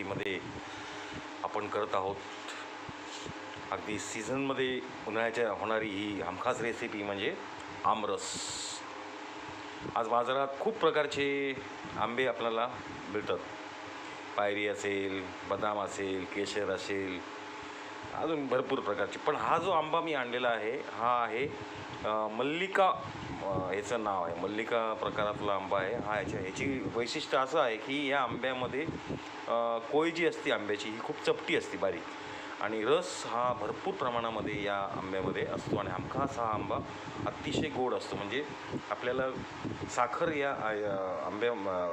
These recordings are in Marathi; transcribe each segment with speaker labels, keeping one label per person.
Speaker 1: रेसिपीमध्ये आपण करत आहोत. अगदी सीझनमध्ये उन्हाळ्याच्या होणारी ही हमखास रेसिपी म्हणजे आमरस. आज बाजारात खूप प्रकारचे आंबे आपल्याला मिळतात. पायरी असेल, बदाम असेल, केशर असेल, अजून भरपूर प्रकारचे. पण हा जो आंबा मी आणलेला आहे हा आहे मल्लिका, याचं नाव आहे मल्लिका प्रकारातला आंबा आहे हा. ह्याची वैशिष्ट्य असं आहे की या आंब्यामध्ये कोय जी असते आंब्याची ही खूप चपटी असते, बारीक, आणि रस हा भरपूर प्रमाणामध्ये या आंब्यामध्ये असतो. आणि हमखास हा आंबा अतिशय गोड असतो, म्हणजे आपल्याला साखर या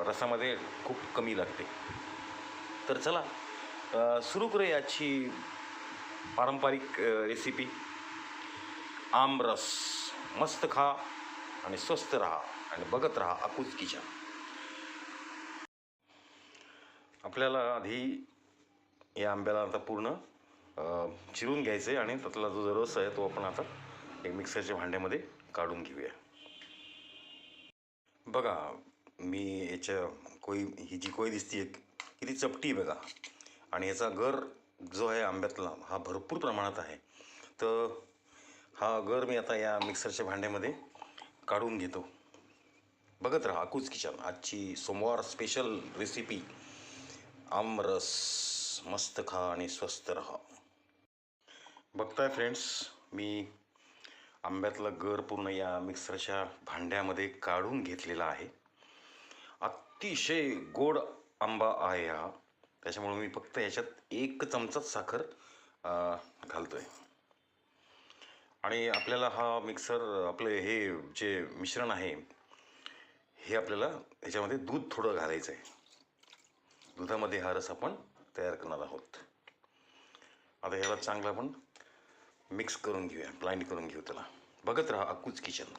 Speaker 1: रसामध्ये खूप कमी लागते. तर चला सुरू करूया याची पारंपरिक रेसिपी आमरस. मस्त खा आणि स्वस्थ राहा आणि बघत राहा अकूज किचन. आपल्याला आधी या आंब्याला आता पूर्ण चिरून घ्यायचं आहे आणि त्यातला जो रस आहे तो आपण आता एक मिक्सरच्या भांड्यामध्ये काढून घेऊया. बघा, मी ही जी कोय दिसते किती चपटी आहे बघा, आणि याचा गर जो आहे आंब्यातला हा भरपूर प्रमाणात आहे. तर हा गर मी आता या मिक्सरच्या भांड्यामध्ये काढून घेतो. बघत राहा अकूज किचन. आजची सोमवार स्पेशल रेसिपी आमरस. मस्त खा आणि स्वस्थ राहा. बघताय फ्रेंड्स, मी आंब्यातला गर पूर्ण या मिक्सरच्या भांड्यामध्ये काढून घेतलेला आहे. अतिशय गोड आंबा आहे हा, त्याच्यामुळे मी फक्त याच्यात 1 चमचाच साखर घालतोय. आणि आपल्याला हा आपले हे जे मिश्रण आहे हे आपल्याला ह्याच्यामध्ये दूध थोडं घालायचं आहे. दुधामध्ये हा रस आपण तयार करणार आहोत. आता ह्याला चांगलं आपण मिक्स करून घेऊया, ब्लाइंड करून घेऊ त्याला. बघत राहा अकूज किचन.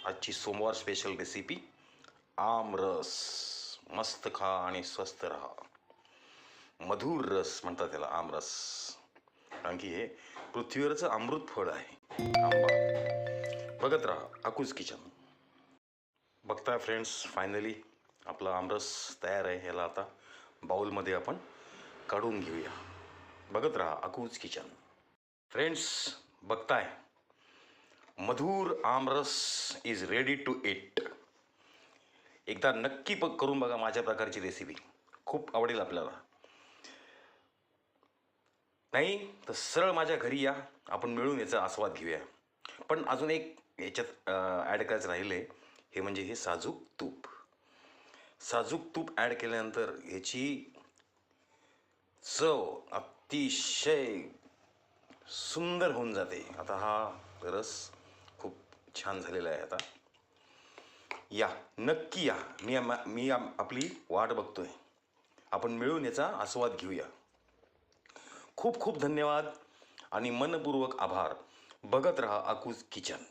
Speaker 1: आजची सोमवार स्पेशल रेसिपी आमरस. मस्त खा आणि स्वस्थ राहा. मधुर रस म्हणतात त्याला आमरस, कारण की हे पृथ्वीवरचं अमृत फळ आहे आंबा. बघत राहा अकूज किचन. बघताय फ्रेंड्स, फायनली आपला आमरस तयार आहे. ह्याला आता बाउलमध्ये आपण काढून घेऊया. बघत राहा अकूज किचन. फ्रेंड्स, बघताय मधुर आमरस इज रेडी टू इट. एकदा नक्की करून बघा माझ्या प्रकारची रेसिपी, खूप आवडेल आपल्याला. नाही तर सरळ माझ्या घरी या, आपण मिळून याचा आस्वाद घेऊया. पण अजून एक याच्यात ॲड करायचं राहिले, हे म्हणजे हे साजूक तूप. साजूक तूप ॲड केल्यानंतर ह्याची चव अतिशय सुंदर होऊन जाते. आता हा रस खूप छान झालेला आहे. आता या, नक्की या. मी आपली वाट बघतोय. आपण मिळून याचा आस्वाद घेऊया. खूप खूप धन्यवाद आणि मनपूर्वक आभार. बघत राहा अकूज किचन.